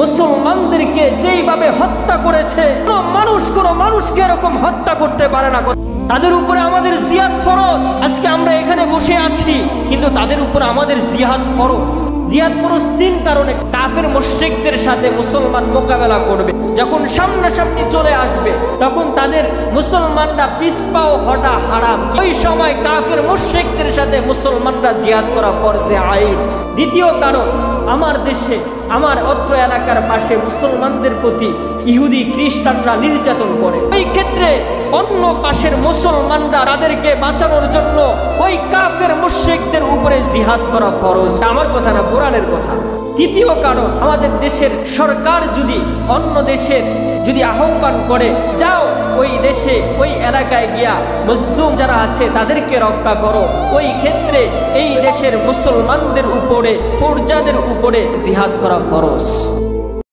মুসলমানদেরকে যেইভাবে হত্যা করেছে, কোনো মানুষকে এরকম হত্যা করতে পারে না। তাদের উপরে আমাদের জিহাদ ফরজ। আজকে আমরা এখানে বসে আছি, কিন্তু তাদের উপরে আমাদের জিহাদ ফরজ। জিহাদ ফরজ তিন কারণে। কাফের মুশরিকদের সাথে মুসলমান মোকাবেলা করবে, যখন সামনাসামনি চলে আসবে তখন তাদের মুসলমানরা পিছপাও হটা হারাম। ওই সময় কাফের মুশরিকদের সাথে মুসলমানরা জিহাদ করা ফরজে আইন। দ্বিতীয় কারণ, আমার দেশে, আমার অত্র এলাকার পাশে মুসলমানদের প্রতি ইহুদি খ্রিস্টানরা নির্যাতন করে। এই ক্ষেত্রে অন্য পাশের মুসলমানরা তাদেরকে বাঁচানোর জন্য ওই কাফের মুশরিকদের উপরে জিহাদ করা ফরজ। আমার কথা না, কোরআনের কথা। তৃতীয় কারণ, আমাদের দেশের সরকার যদি অন্য দেশের যদি আহ্বান করে, যাও ওই দেশে ওই এলাকায় গিয়া মুসলিম যারা আছে তাদেরকে রক্ষা করো, ওই ক্ষেত্রে এই দেশের মুসলমানদের উপরে, প্রজাদের উপরে জিহাদ করা ফরজ।